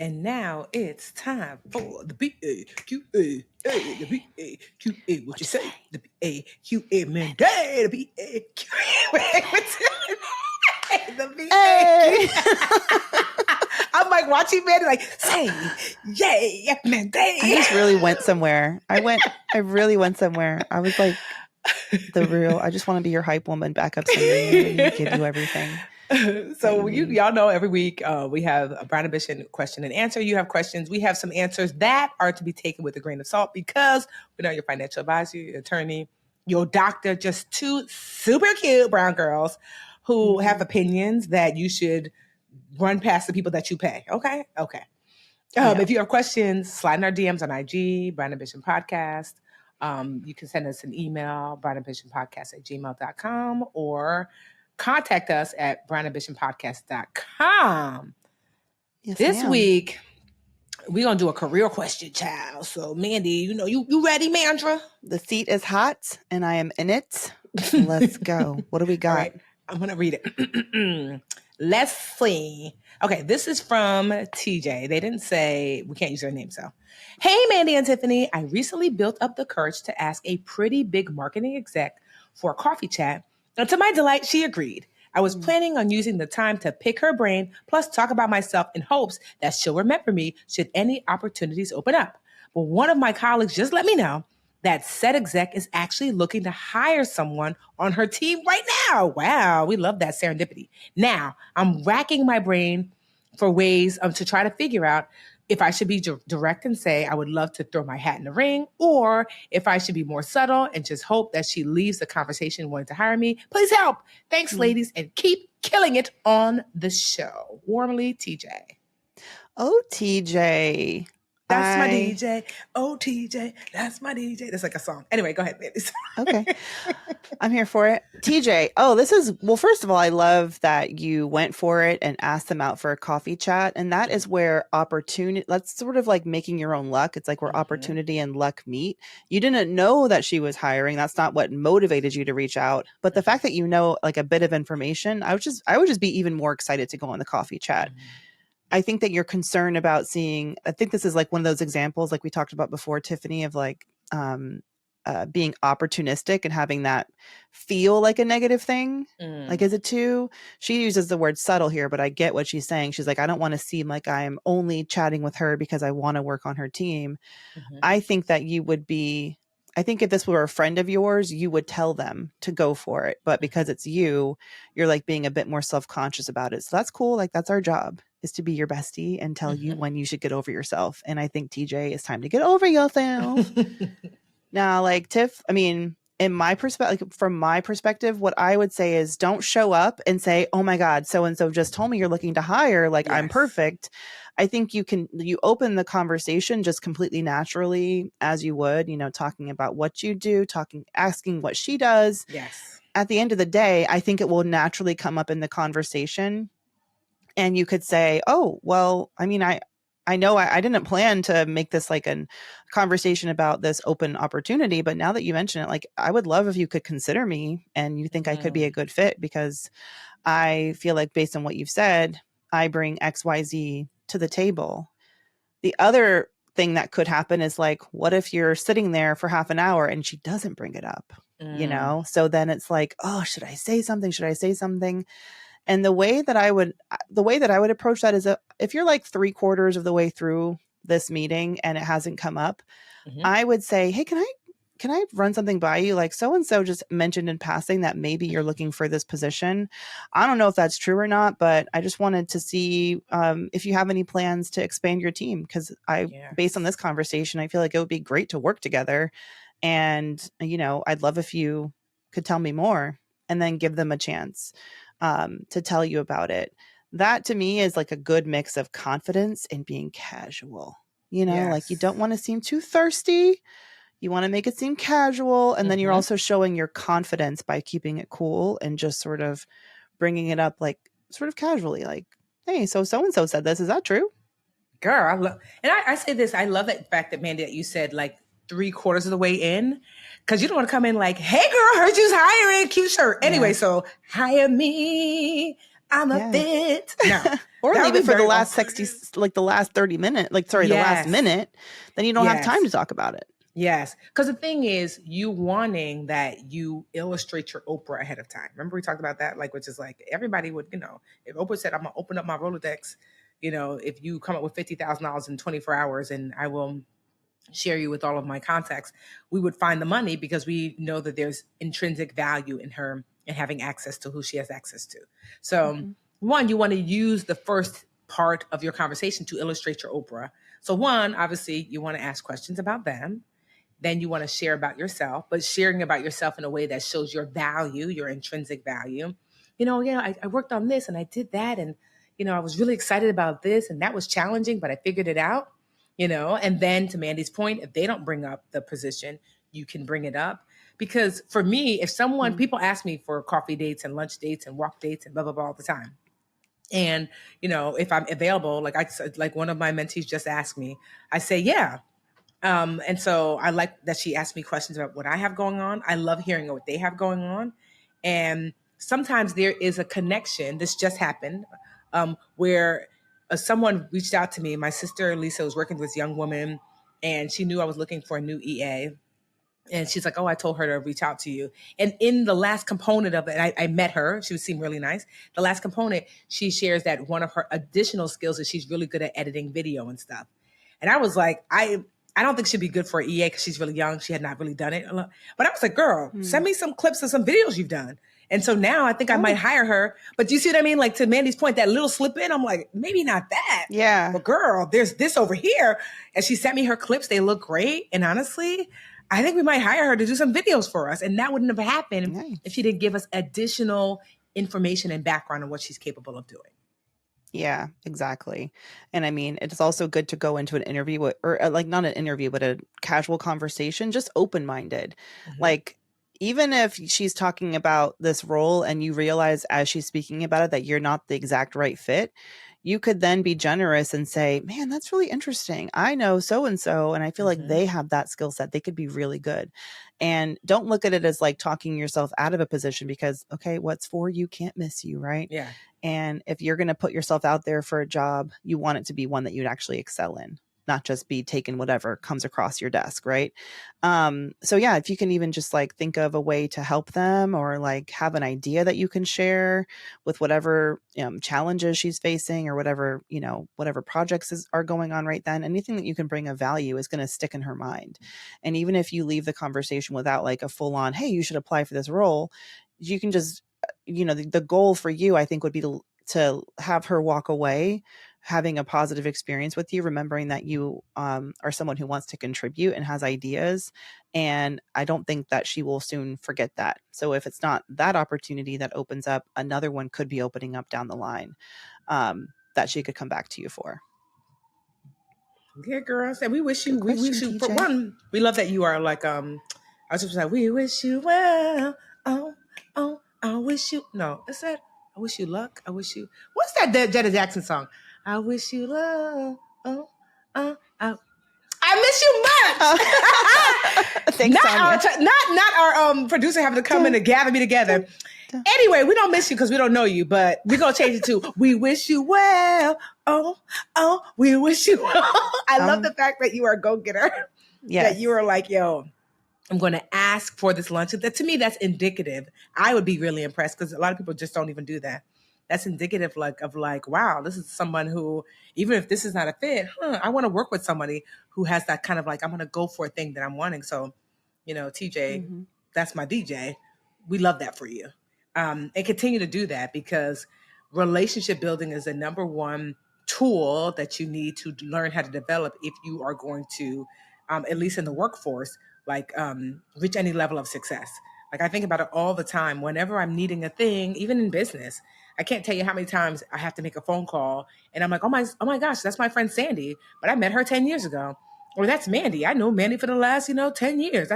And now it's time for the BAQA. The BAQA. What you say? The BAQA Mandi. The BAQA. The BAQA. I'm like watching Mandy like, say, yay, Mandi. I just really went somewhere. I really went somewhere. I was like, I just want to be your hype woman, backup singer, give you everything. So y'all know every week we have a Brown Ambition question and answer. You have questions. We have some answers that are to be taken with a grain of salt because we know your financial advisor, your attorney, your doctor, just two super cute brown girls who have opinions that you should run past the people that you pay. Okay? Okay. If you have questions, slide in our DMs on IG, Brown Ambition Podcast. You can send us an email, brownambitionpodcast@gmail.com, or contact us at brownambitionpodcast.com. Yes, this ma'am. week, we're going to do a career question, child. So, Mandy, you ready, Mandra? The seat is hot, and I am in it. Let's go. What do we got? All right, I'm going to read it. Let's see. Okay, this is from TJ. They didn't say, we can't use their name, so. Hey, Mandi and Tiffany. I recently built up the courage to ask a pretty big marketing exec for a coffee chat. And to my delight, she agreed. I was planning on using the time to pick her brain, plus talk about myself in hopes that she'll remember me should any opportunities open up. But one of my colleagues just let me know that said exec is actually looking to hire someone on her team right now. Wow, we love that serendipity. Now, I'm racking my brain for ways to try to figure out if I should be direct and say I would love to throw my hat in the ring, or if I should be more subtle and just hope that she leaves the conversation wanting to hire me. Please help. Thanks, ladies, and keep killing it on the show. Warmly, TJ. Oh, TJ. That's my DJ. Oh, TJ, that's my DJ. That's like a song. Anyway, go ahead, Mandy. Okay. I'm here for it. TJ. Well, first of all, I love that you went for it and asked them out for a coffee chat. And that is where that's sort of like making your own luck. It's like where opportunity and luck meet. You didn't know that she was hiring. That's not what motivated you to reach out. But the fact that you know like a bit of information, I would just be even more excited to go on the coffee chat. I think that you're concerned about I think this is like one of those examples, like we talked about before, Tiffany, of like being opportunistic and having that feel like a negative thing. Like, is it too? She uses the word subtle here, but I get what she's saying. She's like, I don't want to seem like I'm only chatting with her because I want to work on her team. I think that I think if this were a friend of yours, you would tell them to go for it. But because it's you're like being a bit more self-conscious about it. So that's cool. Like, that's our job, is to be your bestie and tell you when you should get over yourself. And I think, TJ, it's time to get over yourself. Now, like, Tiff, I mean, from my perspective, what I would say is don't show up and say, oh my God, so-and-so just told me you're looking to hire. Like, yes. I'm perfect. I think you open the conversation just completely naturally as you would, talking about what you do, asking what she does. Yes. At the end of the day, I think it will naturally come up in the conversation. And you could say, oh, well, I mean, I know I didn't plan to make this like a conversation about this open opportunity, but now that you mention it, like, I would love if you could consider me and you think I could be a good fit, because I feel like based on what you've said, I bring XYZ to the table. The other thing that could happen is like, what if you're sitting there for half an hour and she doesn't bring it up, So then it's like, oh, should I say something? And the way that I would approach that is if you're like 3/4 of the way through this meeting and it hasn't come up, I would say, hey, can I run something by you? Like, so-and-so just mentioned in passing that maybe you're looking for this position. I don't know if that's true or not, but I just wanted to see if you have any plans to expand your team. Because based on this conversation, I feel like it would be great to work together. And, I'd love if you could tell me more, and then give them a chance to tell you about it. That to me is like a good mix of confidence and being casual, like you don't want to seem too thirsty. You want to make it seem casual. And then you're also showing your confidence by keeping it cool and just sort of bringing it up, like sort of casually, like, hey, so-and-so said this. Is that true? Girl, I say this, I love that fact that, Mandy, that you said like 3/4 of the way in, because you don't want to come in like, hey girl, heard you's hiring, cute shirt. Anyway, so hire me. I'm a Yeah. fit. No, Or that would leave be it for the very last awkward. 60, like the last 30 minutes, the last Yes. minute, then you don't have time Yes. to talk about it. Yes. Because the thing is, you wanting that you illustrate your Oprah ahead of time. Remember we talked about that? Like, which is like everybody would, if Oprah said, I'm going to open up my Rolodex, if you come up with $50,000 in 24 hours and I will share you with all of my contacts, we would find the money because we know that there's intrinsic value in her and having access to who she has access to. So, one, you want to use the first part of your conversation to illustrate your Oprah. So, one, obviously, you want to ask questions about them. Then you want to share about yourself, but sharing about yourself in a way that shows your value, your intrinsic value. I worked on this and I did that. And, I was really excited about this and that was challenging, but I figured it out, and then to Mandy's point, if they don't bring up the position, you can bring it up. Because for me, if someone, people ask me for coffee dates and lunch dates and walk dates and blah, blah, blah all the time. And, if I'm available, like one of my mentees just asked me, I say, yeah. And so I like that she asked me questions about what I have going on. I love hearing what they have going on. And sometimes there is a connection. This just happened where someone reached out to me. My sister, Lisa, was working with this young woman and she knew I was looking for a new EA. And she's like, oh, I told her to reach out to you. And in the last component of it, I met her. She seemed really nice. The last component, she shares that one of her additional skills is she's really good at editing video and stuff. And I was like, I don't think she'd be good for an EA because she's really young. She had not really done it. But I was like, girl, send me some clips of some videos you've done. And so now I think I might hire her. But you see what I mean? Like to Mandy's point, that little slip in, I'm like, maybe not that. Yeah. But girl, there's this over here. And she sent me her clips. They look great. And honestly, I think we might hire her to do some videos for us. And that wouldn't have happened if she didn't give us additional information and background on what she's capable of doing. Yeah, exactly. And I mean, it's also good to go into an interview or like not an interview, but a casual conversation, just open-minded. Like, even if she's talking about this role and you realize as she's speaking about it that you're not the exact right fit, you could then be generous and say, man, that's really interesting. I know so-and-so, and I feel like they have that skill set. They could be really good. And don't look at it as like talking yourself out of a position because, okay, what's for you can't miss you, right? Yeah. And if you're going to put yourself out there for a job, you want it to be one that you'd actually excel in, not just be taking whatever comes across your desk. Right. So yeah, if you can even just like think of a way to help them or like have an idea that you can share with whatever challenges she's facing or whatever, whatever projects are going on right then, anything that you can bring of value is going to stick in her mind. And even if you leave the conversation without like a full on, hey, you should apply for this role, you can just, the goal for you, I think, would be to have her walk away having a positive experience with you, remembering that you are someone who wants to contribute and has ideas. And I don't think that she will soon forget that. So if it's not that opportunity that opens up, another one could be opening up down the line that she could come back to you for. Yeah, girl. So we wish you, Good question, we wish you, for TJ. one, we love that you are like, I was just like, we wish you well. Oh, I wish you, no, is that, I wish you luck. I wish you, what's that Janet Jackson song? I wish you love. I miss you much. Thanks, not our producer having to come in and gather me together. Anyway, we don't miss you because we don't know you, but we're going to change it to, we wish you well. Oh, we wish you well. I love the fact that you are a go-getter. Yes. That you are like, yo, I'm going to ask for this lunch. That, to me, that's indicative. I would be really impressed because a lot of people just don't even do that. That's indicative of wow, this is someone who, even if this is not a fit, I want to work with somebody who has that kind of like, I'm going to go for a thing that I'm wanting. So, TJ, that's my DJ. We love that for you. And continue to do that because relationship building is the number one tool that you need to learn how to develop if you are going to, at least in the workforce, like reach any level of success. Like I think about it all the time. Whenever I'm needing a thing, even in business, I can't tell you how many times I have to make a phone call and I'm like, oh my gosh, that's my friend Sandy, but I met her 10 years ago. Or that's Mandy. I know Mandy for the last, 10 years.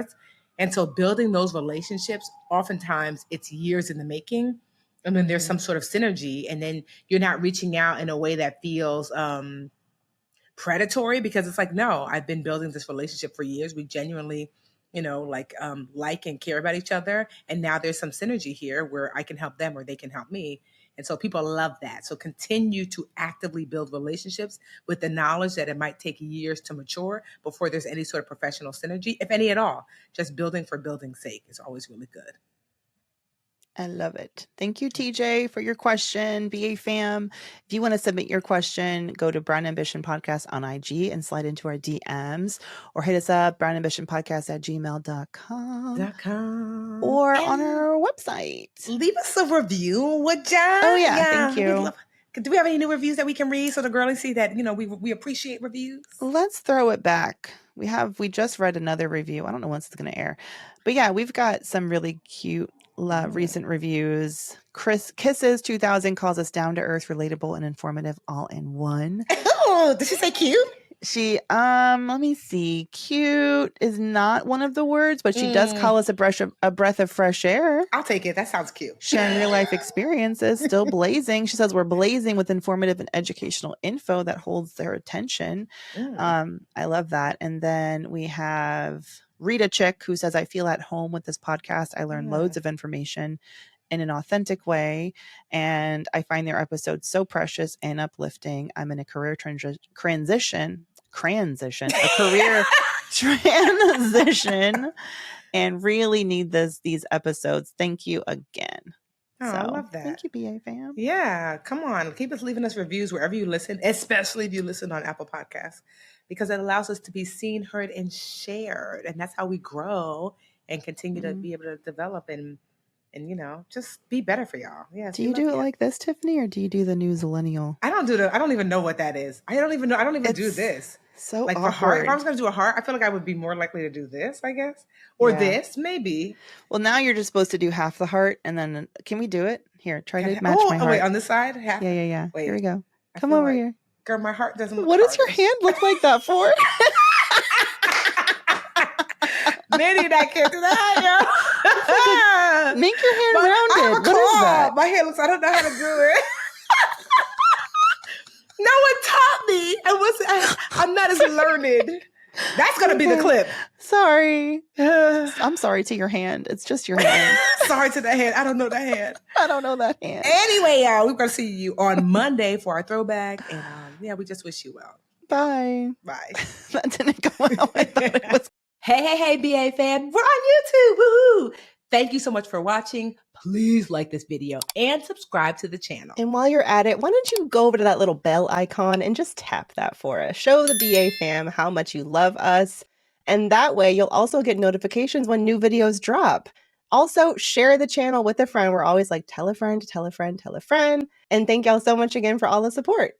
And so building those relationships, oftentimes it's years in the making. And then there's some sort of synergy and then you're not reaching out in a way that feels predatory because it's like, no, I've been building this relationship for years. We genuinely, like and care about each other. And now there's some synergy here where I can help them or they can help me. And so people love that. So continue to actively build relationships with the knowledge that it might take years to mature before there's any sort of professional synergy, if any at all. Just building for building's sake is always really good. I love it. Thank you, TJ, for your question. BA fam. If you want to submit your question, go to Brown Ambition Podcast on IG and slide into our DMs, or hit us up, brownambitionpodcast@gmail.com. Or on our website. Leave us a review, would ya? Oh, yeah. Thank you. Do we have any new reviews that we can read so the girlies see that, we appreciate reviews? Let's throw it back. We just read another review. I don't know when it's going to air. But yeah, we've got some really cute recent reviews. Kisses 2000 calls us down to earth, relatable, and informative all in one. Oh, did she say cute? She let me see. Cute is not one of the words, but she does call us a breath of fresh air. I'll take it. That sounds cute. Sharing real life experiences, still blazing. She says we're blazing with informative and educational info that holds their attention. I love that. And then we have Rita Chick, who says, I feel at home with this podcast. I learn loads of information in an authentic way, and I find their episodes so precious and uplifting. I'm in a career transition, a career transition, and really need these episodes. Thank you again. Oh, I love that. Thank you, BA fam. Yeah, come on. Keep us leaving us reviews wherever you listen, especially if you listen on Apple Podcasts, because it allows us to be seen, heard, and shared. And that's how we grow and continue to be able to develop and just be better for y'all. Yeah. Do you do it like this, Tiffany, or do you do the new Zillennial? I don't even know what that is. I don't even do this. So like awkward. the heart. If I was going to do a heart, I feel like I would be more likely to do this, I guess. Or this, maybe. Well, now you're just supposed to do half the heart, and then can we do it? Here, try to match my heart. Oh, wait, on this side? Half? Yeah. Wait, here we go. Come over here. Girl, my heart doesn't look What does your hand look like that for? Mandy and I can't do that, yo. Make your hand rounded. What is that? My hand looks, I don't know how to do it. No one taught me. I'm not as learned. That's going to be the clip. Sorry. I'm sorry to your hand. It's just your hand. Sorry to that hand. I don't know that hand. I don't know that hand. Anyway, y'all, we're going to see you on Monday for our throwback. And we just wish you well. Bye. Bye. That didn't go how I thought it was. Hey, BA fan. We're on YouTube. Woohoo. Thank you so much for watching. Please like this video and subscribe to the channel. And while you're at it, why don't you go over to that little bell icon and just tap that for us. Show the BA fam how much you love us. And that way you'll also get notifications when new videos drop. Also, share the channel with a friend. We're always like, tell a friend, tell a friend, tell a friend. And thank y'all so much again for all the support.